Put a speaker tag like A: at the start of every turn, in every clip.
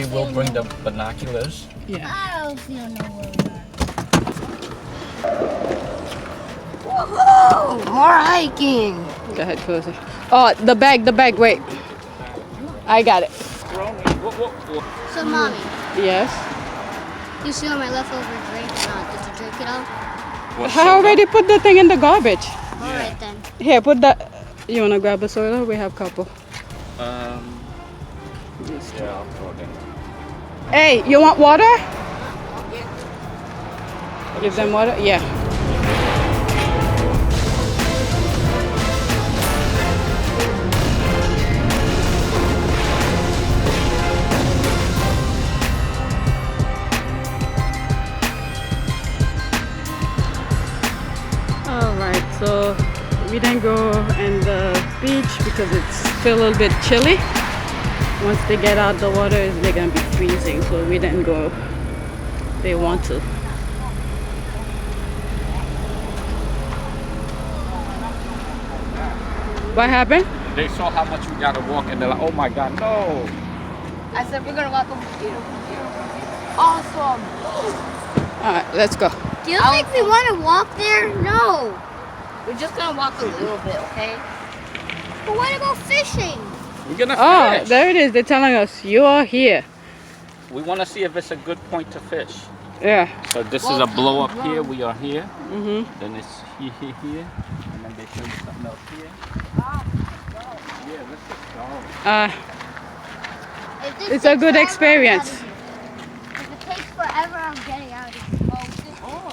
A: Maybe we'll bring the binoculars.
B: Yeah.
C: I don't know where we are.
B: Whoa! More hiking. Go ahead, closer. Oh, the bag, wait. I got it.
C: So, Mommy,
B: Yes.
C: you see all my leftover drink? Just to drink it all?
B: I already put the thing in the garbage.
C: All right then.
B: Here, put that. You wanna grab a soda? We have a couple.
A: Yeah, I'll throw it in.
B: Hey, you want water? Give them water? Yeah. Alright, so we didn't go in the beach because it's still a little bit chilly. Once they get out the water, they're gonna be freezing, so we didn't go. They want to. What happened?
A: They saw how much we gotta walk and they're like, oh my god, no!
D: I said we're gonna walk over here. Awesome.
B: Alright, let's go.
C: Do you think we want to walk there? No.
D: We're just gonna walk a little bit, okay?
C: But what about fishing?
A: We're gonna
B: Oh,
A: fish!
B: there it is. They're telling us you are here.
A: We wanna see if it's a good point to fish.
B: Yeah.
A: So this is a blow up here, we are here.
B: Mhm.
A: Then it's here, and then they show you something else here. Yeah, let's just go.
C: If this
B: It's a
C: takes
B: good
C: forever,
B: experience.
C: If it takes forever, I'm getting out of this boat.
A: Oh,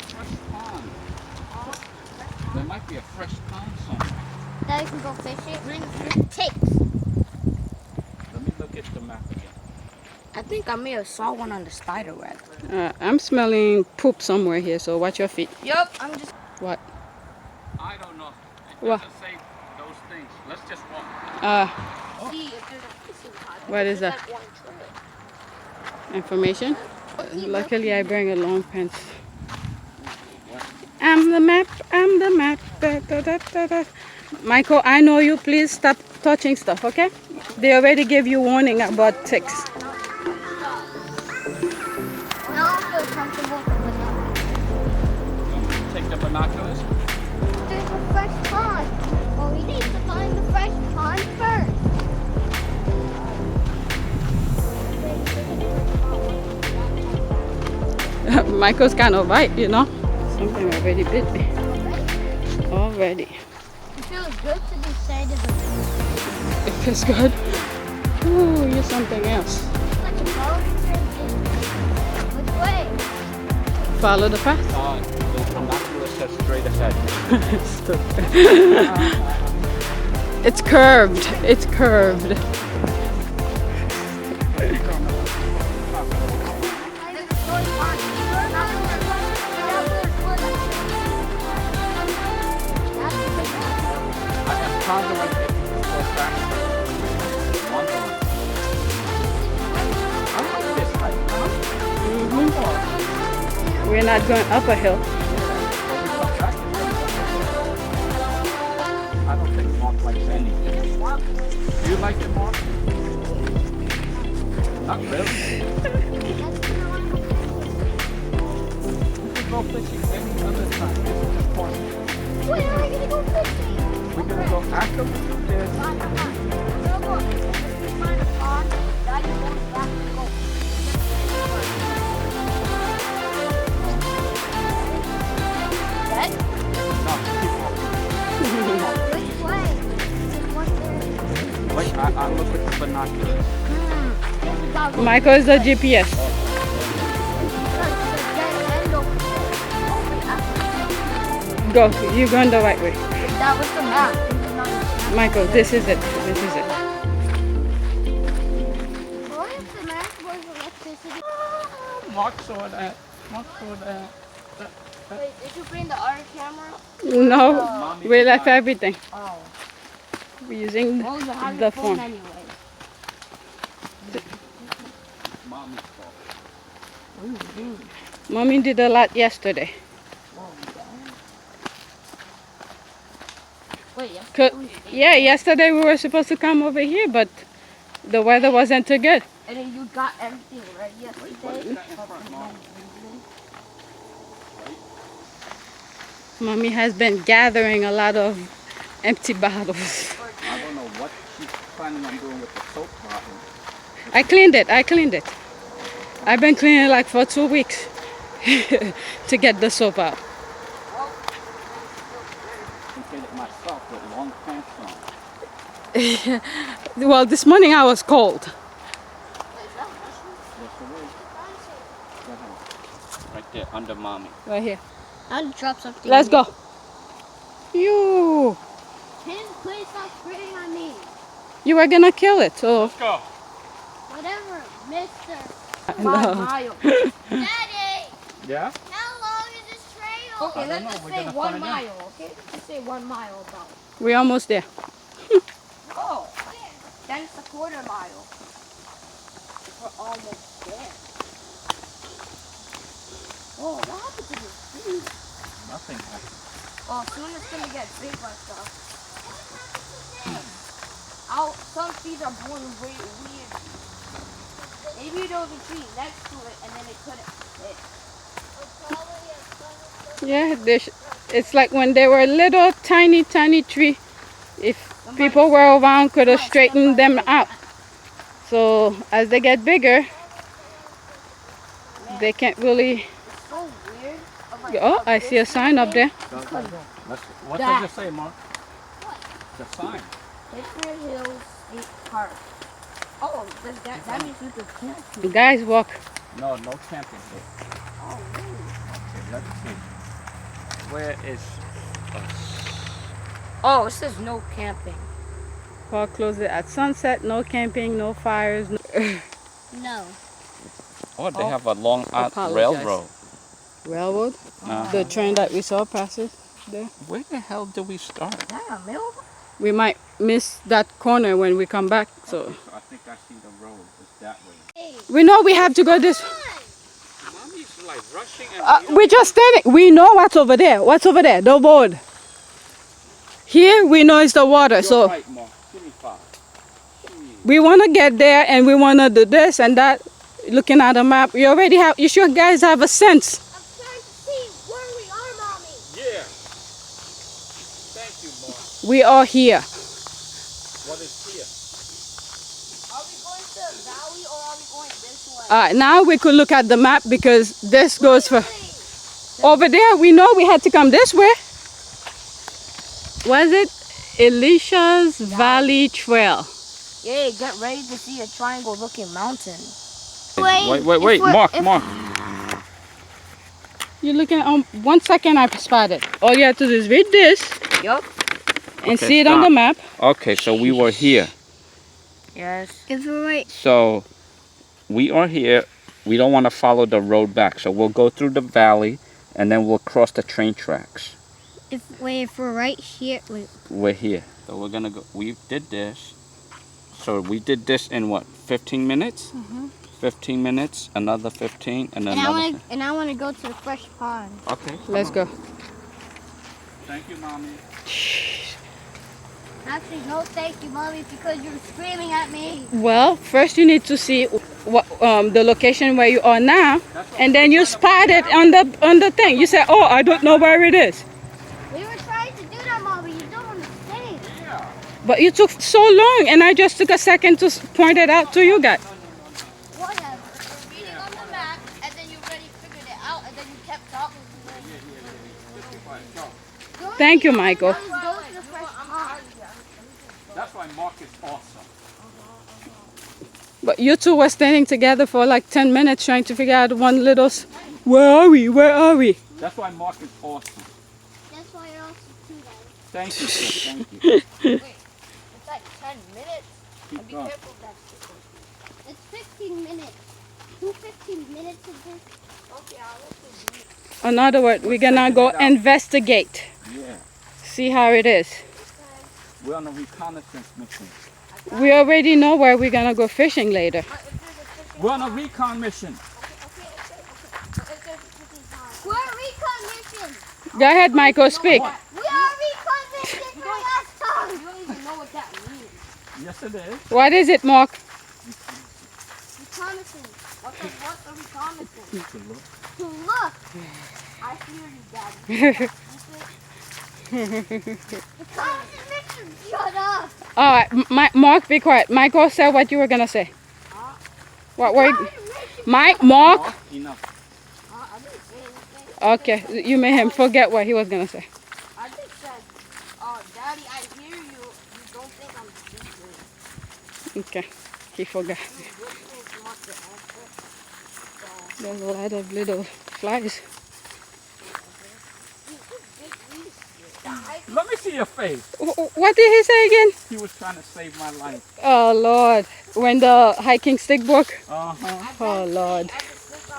A: fresh pond. There might be a fresh pond somewhere.
C: Now you can go fishing. It takes.
A: Let me look at the map again.
D: I think I may have saw one on the spider web.
B: I'm smelling poop somewhere here, so watch your feet.
D: Yup, I'm just.
B: What?
A: I don't know. It
B: What?
A: doesn't say those things. Let's just walk.
D: See if there's a fishing pond.
B: What is that?
D: Like one trail.
B: Information? Luckily, I bring a long pants. I'm the map. I'm the map. Da, da, da, da, da. Michael, I know you. Please stop touching stuff, okay? They already gave you warning about ticks.
C: Now I feel comfortable with
A: Take the binoculars.
C: There's a fresh pond. Well, we need to find the fresh pond first.
B: Michael's kind of right, you know? Something already bit me. Already.
C: It feels good to be side of the
B: It feels good. Ooh, you're something else.
C: like a boat. Which way?
B: Follow the path.
A: The binoculars says straight ahead.
B: It's curved. It's curved. We're not going up a hill.
A: I don't think Mark likes anything. Do you like it, Mark? Not really. We can go fishing any other time. This is important.
C: Where are we going to go fishing?
A: We're gonna go after we do this.
C: Which way?
A: Wait, I look at the binoculars.
B: Michael is the GPS. Go. You're going the right way.
D: That was the map.
B: Michael, this is it. This is it.
C: What if the map was electricity?
A: Mark saw that. Mark saw that.
D: Wait, did you bring the other camera?
B: No, we left everything.
D: Oh.
B: We're using
D: What was it?
B: the phone.
D: Anyway.
A: Mommy's fault.
B: Mommy did a lot yesterday.
D: Wait,
B: Yeah, yesterday we were supposed to come over here, but the weather wasn't too good.
D: And then you got everything ready
A: What is
D: yesterday.
A: that in front, Mom?
B: Mommy has been gathering a lot of empty bottles.
A: I don't know what she's planning on doing with the soap bottle.
B: I cleaned it. I've been cleaning it like for 2 weeks to get the soap out.
A: I can get it myself with long pants on.
B: Well, this morning I was cold.
A: Yes, it is. Go ahead. Right there, under Mommy.
B: Right here.
C: I'll drop something.
B: Let's go. You
C: Please stop spraying on me.
B: were gonna kill it, so.
A: Let's go.
C: Whatever, mister.
B: No.
C: Daddy,
A: Yeah?
C: how long is this trail?
D: Okay,
A: I don't
D: let's
A: know.
D: just
A: We're
D: say
A: gonna
D: 1
A: find out.
D: mile, okay? Let's say 1 mile about.
B: We're almost there.
D: Oh, that's a quarter mile. We're almost there. Oh, what happened to this tree?
A: Nothing happened.
D: Oh, soon it's gonna get big like stuff. Some trees are born weird. Maybe there was a tree next to it and then it couldn't fit.
B: Yeah, it's like when they were little, tiny tree. If people were around, could have straightened them out. So as they get bigger, they can't really.
D: It's so weird. of like
B: Oh,
D: how
B: I see a
D: this
B: sign up there.
A: What
D: That.
A: does it say, Mark? The sign.
D: Hither Hills State Park. Oh, that means you could camp.
B: You guys walk.
A: No camping here.
D: Oh, really?
A: Okay, let's see. Where is us?
D: Oh, it says no camping.
B: Park closes at sunset. No camping, no fires. No.
C: No.
A: Oh, they have a long
B: Apologize.
A: railroad.
B: Railroad. The train that we saw passes there.
A: Where the hell do we start?
D: Is that a mill?
B: We might miss that corner when we come back. So
A: I think I see the road. It's that way.
B: we know we have to go this.
A: Mommy's like rushing and
B: We just standing. We know what's over there. What's over there? The road. Here we know it's the water. So
A: right, Mom. Give me 5.
B: we want to get there and we want to do this and that. Looking at the map, you already have. You sure guys have a sense?
C: I'm trying to see where we are, Mommy.
A: Yeah. Thank you, Mom.
B: We are here.
A: What is here?
D: Are we going to the valley or are we going this way?
B: Now we could look at the map because this goes for over there. We know we had to come this way. Was it Elisha's Valley Trail?
D: Yeah, get ready to see a triangle-looking mountain.
A: Wait. Mark.
B: You're looking on 1 second. I spotted. All you have to do is read this
D: Yup.
B: and
A: Okay,
B: see it on the
A: stop.
B: map.
A: Okay, so we were here.
D: Yes.
C: If we're right,
A: So we are here. We don't want to follow the road back. So we'll go through the valley and then we'll cross the train tracks.
C: if we're right here, wait.
A: We're here. So we're going to go. We did this. So we did this in what? 15 minutes? 15 minutes, another 15, and another.
C: And I want to go to the fresh pond.
A: Okay.
B: Let's go.
A: Thank you, Mommy.
C: Actually, no, thank you, Mommy, because you were screaming at me.
B: Well, first you need to see what the location where you are now, and then you spot it on the thing. You say, "Oh, I don't know where it is."
C: We were trying to do that, Mommy. You don't understand.
B: But you took so long, and I just took a second to point it out to you guys.
C: Whatever.
D: You're reading on the map, and then you already figured it out, and then you kept talking to me.
B: Thank you, Michael.
C: Let's go to the fresh pond.
A: That's why Mark is awesome.
B: But you two were standing together for like 10 minutes trying to figure out one little. Where are we? Where are we?
A: That's why Mark is awesome.
C: That's why you're also too loud.
A: Thank you, sir. Thank you.
D: Wait, it's like 10 minutes.
A: Keep
D: Be
A: going.
D: careful of that sticker.
C: It's 15 minutes. 15 minutes of this.
D: Okay, I'll let you do it.
B: In other words, we're gonna go investigate,
A: Yeah.
B: see how it is.
A: We're on a reconnaissance mission.
B: We already know where we're gonna go fishing later.
A: We're on a recon mission.
C: We're recon mission.
B: Go ahead, Michael, speak.
C: We are recon mission for last time.
D: You don't even know what that means.
A: Yes, it is.
B: What is it, Mark?
D: What are we promising?
C: Look.
D: I hear you, Daddy.
C: The comments make you shut up.
B: All right, Mark, be quiet. Michael, say what you were gonna say. What were you? Mike, Mark.
A: Enough.
D: I didn't say anything.
B: Okay, you made him forget what he was gonna say.
D: I just said, Daddy, I hear you. You don't think I'm sleeping.
B: Okay, he forgot.
D: You think much to answer. So,
B: There's a lot of little flies.
A: Let me see your face.
B: What did he say again?
A: He was trying to save my life.
B: Oh Lord, when the hiking stick broke.
A: Uh-huh.
B: Oh Lord.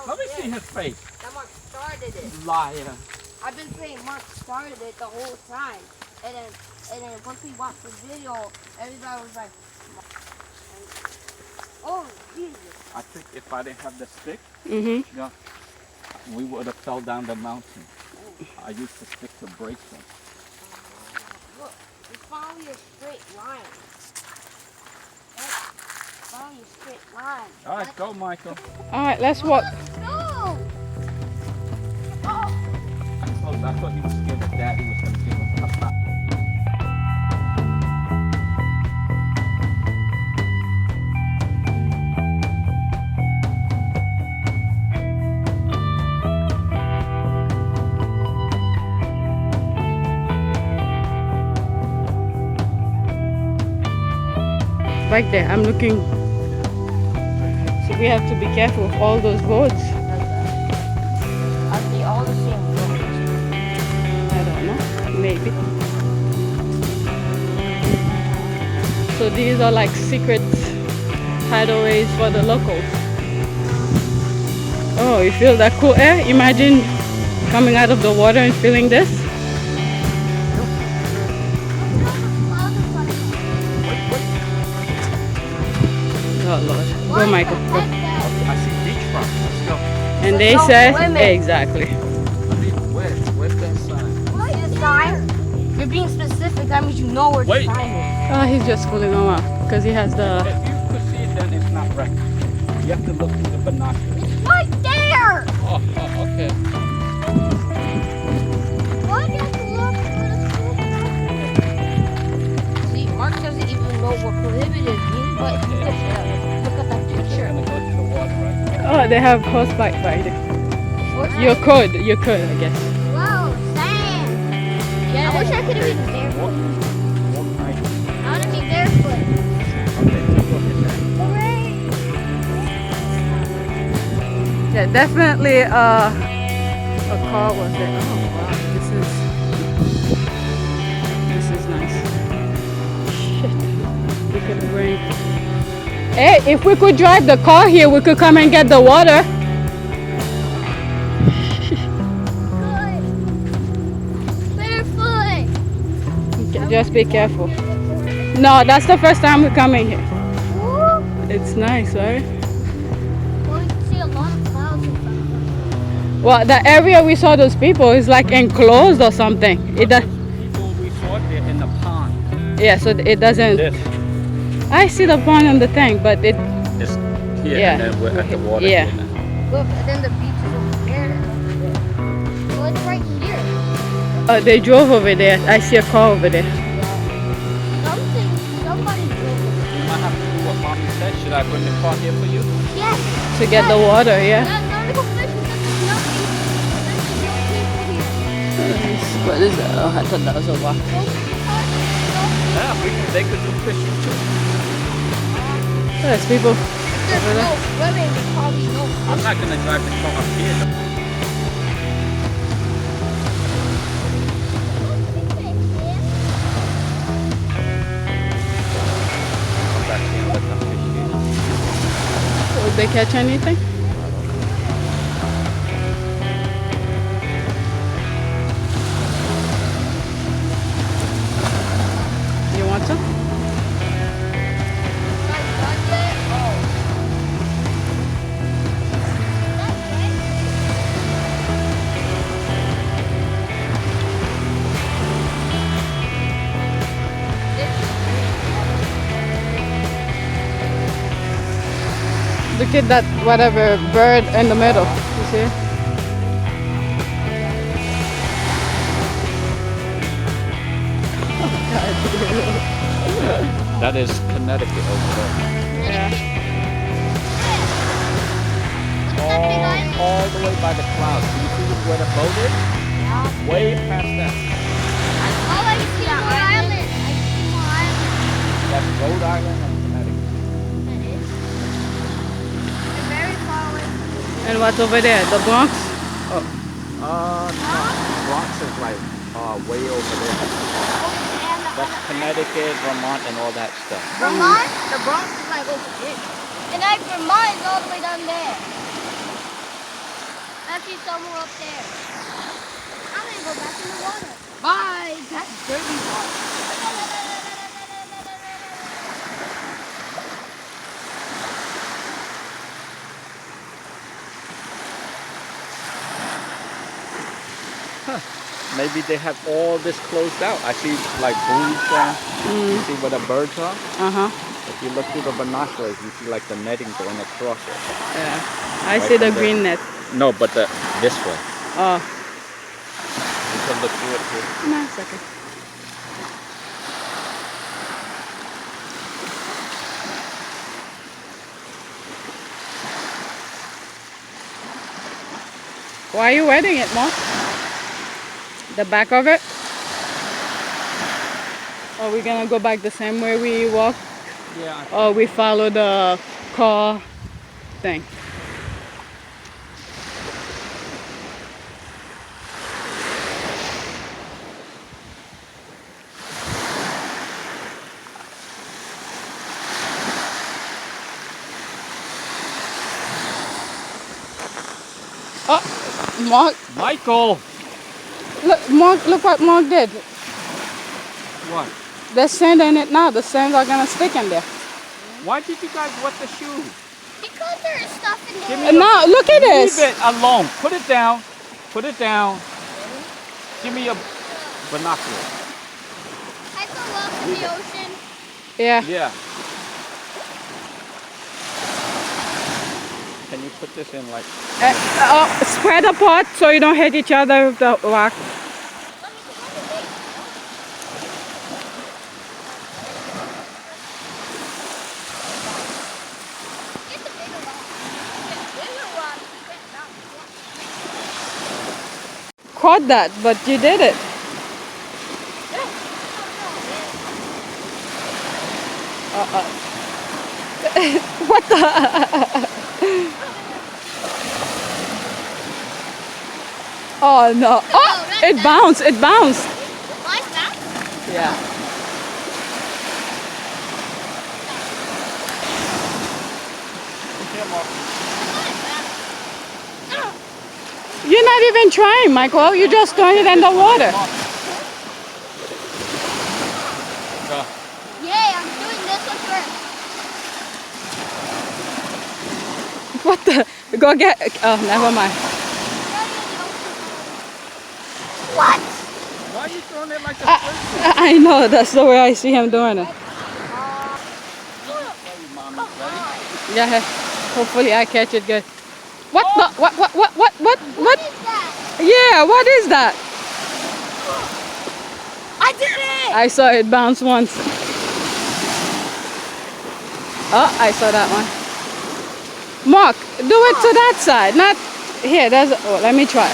A: Let me see his face.
D: That Mark started it.
A: Liar.
D: I've been saying Mark started it the whole time. And then once we watched the video, everybody was like, oh, Jesus.
A: I think if I didn't have the stick,
B: Mm-hmm.
A: we would have fell down the mountain. I used the stick to brace them.
D: Look, it's finally a straight line. That's finally a straight line.
A: All right, go, Michael.
B: All right, let's walk.
C: No.
A: I thought he was scared that Daddy was going to give him a slap.
B: Right there, I'm looking. So we have to be careful of all those roads.
D: Are they all the same roads?
B: I don't know, maybe. So these are like secret hideaways for the locals. Oh, you feel that cool air? Imagine coming out of the water and feeling this. Oh Lord. Go, Michael. Go.
A: I see beachfront. Let's go.
B: And they
D: no
B: said
D: swimming.
B: exactly.
A: Where's that sign?
D: This sign? If you're being specific, that means you know where the
A: Wait.
D: sign is.
B: Oh, he's just fooling around because he has the.
A: If you could see it, then it's not right. You have to look through the binoculars.
C: Right there.
A: Oh, okay.
C: Why do you have to look for the school?
D: See, Mark doesn't even know what prohibited means, but he just look at that picture.
A: Gonna go to the water, right?
B: Oh, they have horseback riding. You could, I guess.
C: Whoa, sand.
D: Yeah,
C: I wish I could have been barefoot.
A: Walk right.
C: I want to be barefoot.
A: Okay, so go hit that.
C: Hooray.
B: Yeah, definitely a car was there. Oh wow, this is nice. Shit. We could bring. Hey, if we could drive the car here, we could come and get the water.
C: Good. Barefoot.
B: Okay, just be careful. No, that's the first time we're coming here.
C: Woo.
B: It's nice, right?
C: Well, you can see a lot of clouds in front of us.
B: Well, the area we saw those people is like enclosed or something. It does.
A: People we saw there in the pond.
B: Yeah, so it doesn't.
A: This
B: I see the pond on the tank, but it.
A: is here,
B: Yeah.
A: and then we're at the water.
B: Yeah.
A: here now.
D: Look, and then the beach is over there.
C: Well, it's right here.
B: They drove over there. I see a car over there.
C: Somebody drove it.
A: You might have to do what Mommy said. Should I bring the car here for you?
C: Yes.
B: To get the water, yeah.
C: Gotta go fishing because there's no people.
B: What is that? Oh, I thought that was a rock.
A: Yeah, they could do fishing too.
B: There's people.
D: There's no swimming, there's probably no
A: I'm not gonna drive the car up here. I'm back here and let them fish here.
B: Would they catch anything? You want some? The Look at that whatever bird in the middle. You see?
A: That is Connecticut over there.
B: Yeah.
A: All the way by the clouds. Do you see where the boat is?
D: Yeah.
A: Way past that.
C: Oh, I see more island. I see more island.
A: That's Rhode Island and Connecticut.
C: That is. They're very far away.
B: And what's over there? The Bronx?
A: No. Bronx is like way over there. That's Connecticut, Vermont, and all that stuff.
C: Vermont? The Bronx is like over here. And like Vermont is all the way down there. Actually, somewhere up there. I'm gonna go back in the water.
D: Bye. That's dirty water.
A: Maybe they have all this closed out. I see like booths. You see where the birds are? If you look through the binoculars, you see like the netting going across it.
B: Yeah. I
A: Right
B: see the
A: from there.
B: green net.
A: No, but this way.
B: Oh.
A: You can look through it here.
B: No, it's okay. Why are you wetting it, Mom? The back of it? Are we gonna go back the same way we walked?
A: Yeah.
B: Or we follow the car thing? Oh, Mark!
A: Michael!
B: Look, Mark! Look what Mark did.
A: What?
B: There's sand in it now. The sands are gonna stick in there.
A: Why did you guys wet the shoes?
C: Because there's stuff in there.
A: Give me
B: Now look at this.
A: Leave it alone. Put it down. Put it down. Give me your binocular.
C: I can walk in the ocean.
B: Yeah.
A: Yeah. Can you put this in like...
B: Spread apart so you don't hit each other with the rock.
C: Get the bigger rock. Get the bigger rock.
B: Caught that, but you did it. What the? Oh no! Oh, it bounced! It bounced!
C: Like that?
B: Yeah. You're not even trying, Michael. You're just throwing it in the water.
C: Yeah, I'm doing this one first.
B: What the? Go get. Oh, never mind.
C: What?
A: Why are you throwing it like a frisbee?
B: I know. That's the way I see him doing it. Yeah. Hopefully, I catch it good. What the? What?
C: What is that?
B: Yeah. What is that?
C: I did it!
B: I saw it bounce once. Oh, I saw that one. Mark, do it to that side, not here. There's. Oh, let me try.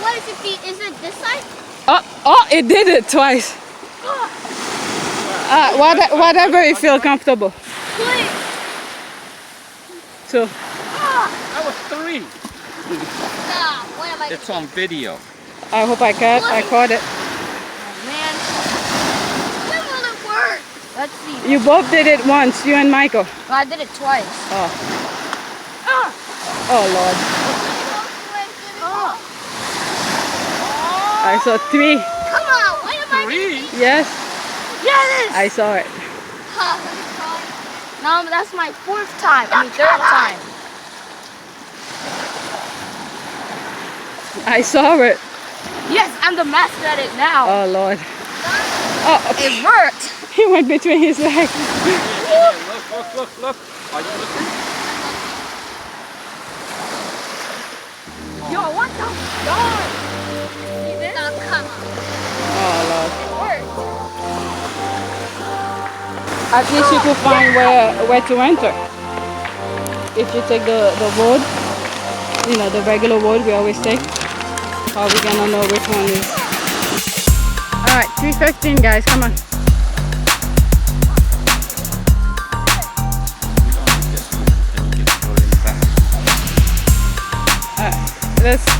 C: What is it? Is it this side?
B: Oh, it did it twice. Whatever you feel comfortable.
C: Please.
B: So,
A: That was 3.
C: Nah, what am I?
A: It's on video.
B: I hope I caught it.
C: Man. When will it work?
D: Let's see.
B: You both did it once, you and Michael.
D: I did it twice.
B: Oh Lord. I saw 3.
C: Come on, what am I?
A: 3?
B: Yes,
D: Yes!
B: I saw it.
D: No, that's my 4th time. I mean 3rd time.
B: I saw it.
D: Yes, I'm the master at it now.
B: Oh Lord. Oh,
D: It worked.
B: he went between his legs.
A: Look. Are you looking?
D: Yo, what the dog? See this? Oh, come on.
B: Oh Lord.
D: It worked.
B: At least you could find where to enter. If you take the road, you know, the regular road we always take, how are we gonna know which one is? Alright, 3:15 guys, come on.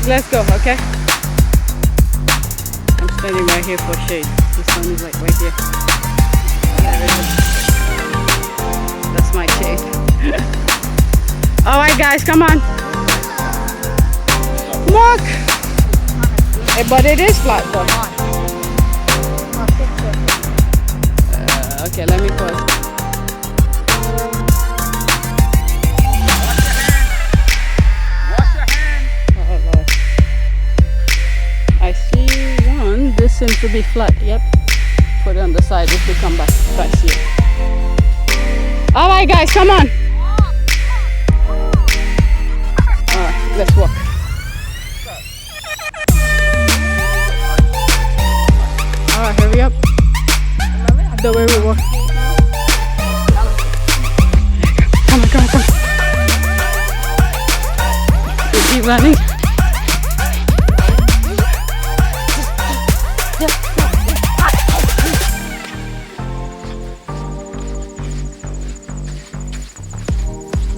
B: Let's go, okay? I'm standing right here for shade. The sun is like right here. There it is. That's my shade. Alright guys, come on. Walk! But it is flat though. Okay, let me pause. This seems to be flat, yep. Put it on the side if we come back here. Alright guys, come on. Alright, let's walk. Alright, hurry up. The way we walk. Come on, come on, come on. We keep running.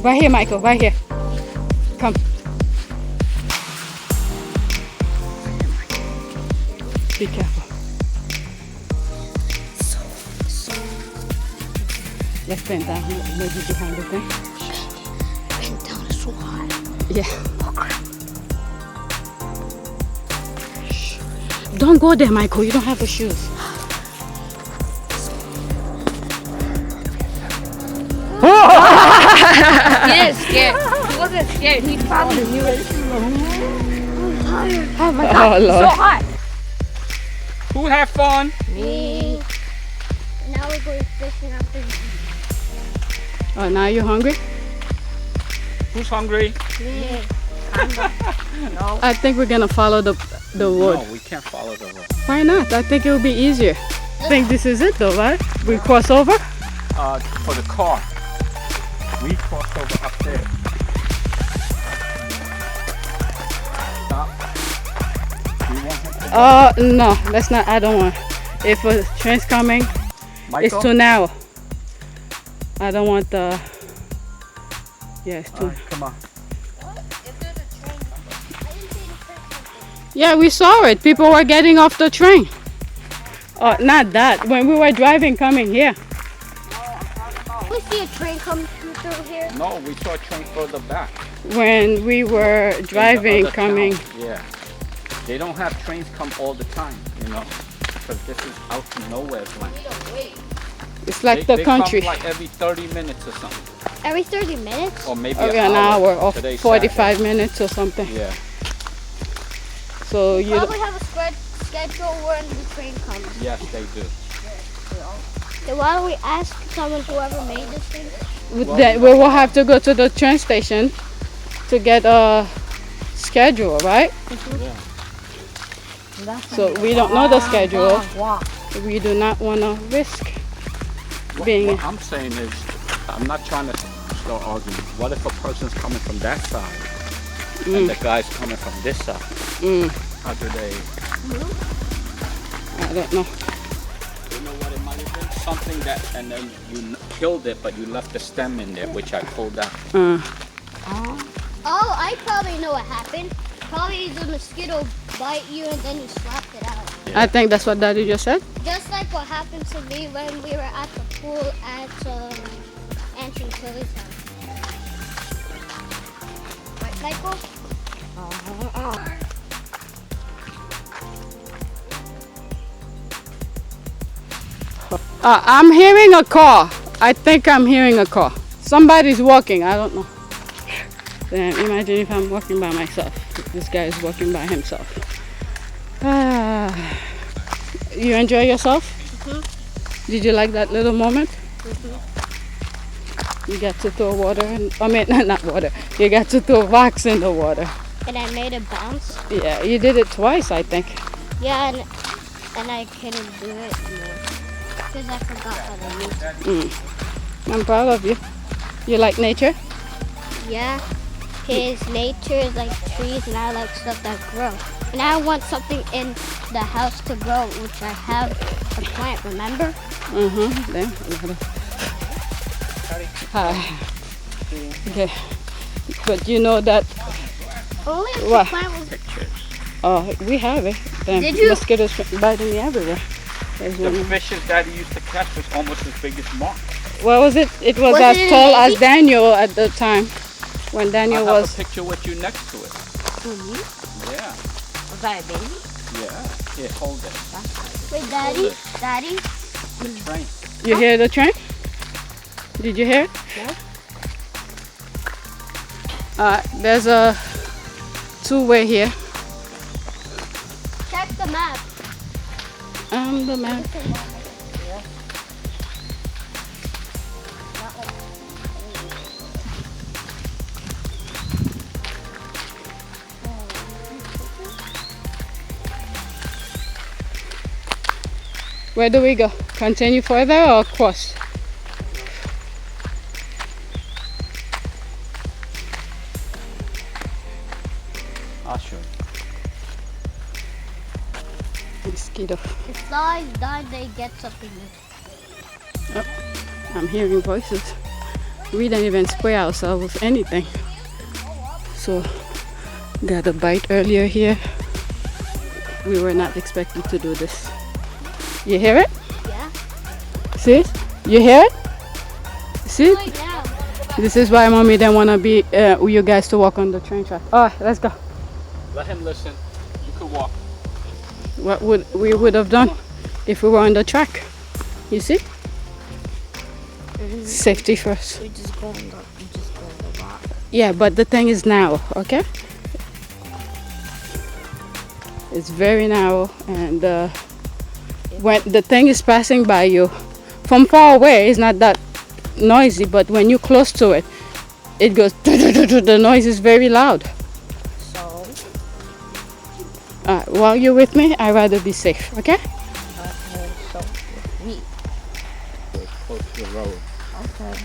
B: Right here, Michael, right here. Come. Be careful. Let's bend down here, maybe behind the thing.
C: Bend down so hard.
B: Yeah. Shh. Don't go there, Michael. You don't have the shoes.
D: He is scared. He wasn't scared. He probably knew it. Oh my God,
B: Oh, Lord.
D: so hot.
A: Who had fun?
C: Me. Now we're going fishing after you.
B: Oh, now you're hungry?
A: Who's hungry?
C: Me.
D: No.
B: I think we're gonna follow the road.
A: No, we can't follow the road.
B: Why not? I think it will be easier. I think this is it though, right? We cross over?
A: For the car. We crossed over up there. Stop. You want him to
B: No, let's not. I don't want. If a train's coming,
A: Michael?
B: it's too narrow. I don't want the. Yeah, it's too.
A: Alright, come on.
B: Yeah, we saw it. People were getting off the train. Oh, not that. When we were driving coming here.
C: We see a train coming through here.
A: No, we saw a train further back.
B: When we were
A: In the
B: driving
A: other
B: coming.
A: town. Yeah. They don't have trains come all the time, you know, because this is out to nowhere land.
B: It's like the
A: they
B: country.
A: come like every 30 minutes or something.
C: Every 30 minutes?
A: Or maybe
B: Every an hour or
A: Today's
B: 45 minutes or something.
A: Saturday. Yeah.
B: So you.
C: Probably have a schedule when the train comes.
A: Yes, they do.
C: So why don't we ask someone, whoever made this thing?
B: Then we will have to go to the train station to get a schedule, right?
A: Yeah.
B: So we don't know the schedule. We do not want to risk being.
A: What I'm saying is, I'm not trying to start arguing. What if a person's coming from that side and the guy's coming from this side? How do they?
B: I don't know.
A: You know what it might have been? Something that, and then you killed it, but you left the stem in there, which I pulled out.
C: Oh, I probably know what happened. Probably the mosquito bite you and then you slapped it out.
A: Yeah.
B: I think that's what Daddy just said.
C: Just like what happened to me when we were at the pool at Aunt and Chloe's house. Right, Michael?
B: I'm hearing a car. I think I'm hearing a car. Somebody's walking. I don't know. Then imagine if I'm walking by myself. This guy is walking by himself. You enjoy yourself? Did you like that little moment? You got to throw water in, I mean, not water. You got to throw rocks in the water.
C: and I made it bounce.
B: Yeah, you did it twice, I think.
C: Yeah, and I couldn't do it more because I forgot how to use it.
B: I'm proud of you. You like nature?
C: Yeah, his nature is like trees, and I like stuff that grow. And I want something in the house to grow, which I have a plant. Remember?
B: There. Okay. But you know that.
C: Only if
B: What?
C: the plant was.
B: Oh, we have it.
C: Did you?
B: Mosquitoes biting me everywhere. There's
A: The
B: one.
A: fishes Daddy used to catch was almost as big as Mark.
B: What was it? It was
C: Was
B: as
C: it a
B: tall as
C: baby?
B: Daniel at the time. When Daniel
A: I have
B: was.
A: a picture with you next to it. Yeah.
D: Was that a baby?
A: Yeah. Here, hold it.
C: Wait, Daddy? Daddy?
A: The train.
B: You hear the train? Did you hear it?
C: No.
B: There's a two-way here.
C: Check the map.
B: The map. Where do we go? Continue further or cross?
A: I'll show you.
B: Mosquito.
C: If flies die, they get something new.
B: I'm hearing voices. We didn't even spray ourselves with anything. So, got a bite earlier here. We were not expecting to do this. You hear it?
C: Yeah.
B: See it? You hear it? See it?
C: Right now.
B: This is why Mommy didn't want to be you guys to walk on the train track. Oh, let's go.
A: Let him listen. You could walk.
B: What we would have done if we were on the track? You see? Safety first.
D: We just go on the rock.
B: Yeah, but the thing is now, okay? It's very narrow, and when the thing is passing by you from far away, it's not that noisy, but when you're close to it, it goes. The noise is very loud.
D: So,
B: While you're with me, I'd rather be safe, okay?
D: so me.
A: We're close to the road.
D: Okay.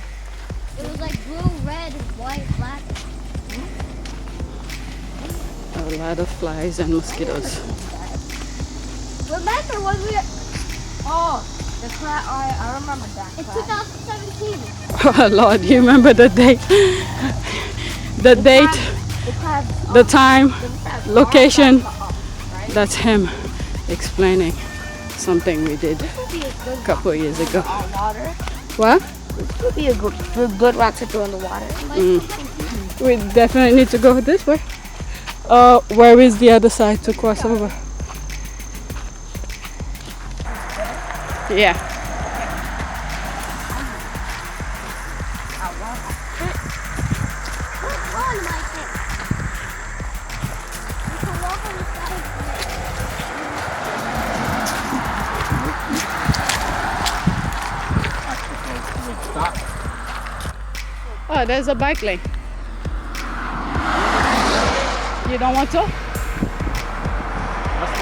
C: It was like blue, red, white, black.
B: A lot of flies and mosquitoes.
C: Remember when we?
D: Oh, the class. I remember that
C: It's
D: class.
C: 2017.
B: Oh Lord, you remember the date? The date,
D: The class.
B: the time, location.
D: Right?
B: That's him explaining something we did
C: This would be a good
B: a couple of years ago.
D: Water.
B: What?
D: This would be a good rock to throw in the water.
B: We definitely need to go this way. Where is the other side to cross over? Yeah.
C: Run, Michael. You can walk on the side.
A: Stop.
B: Oh, there's a bike lane. You don't want to?
A: Let's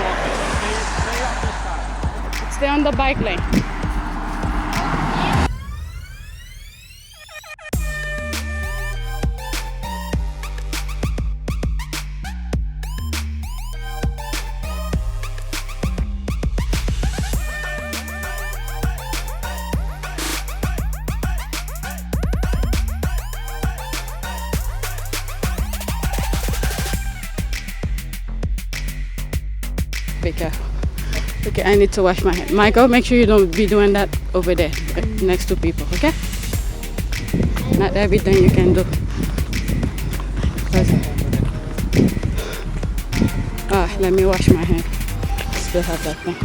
A: walk it. Stay up this side.
B: Stay on the bike lane. Be careful. Okay, I need to wash my hands. Michael, make sure you don't be doing that over there next to people, okay? Not everything you can do. Let me wash my hand. Still have that thing.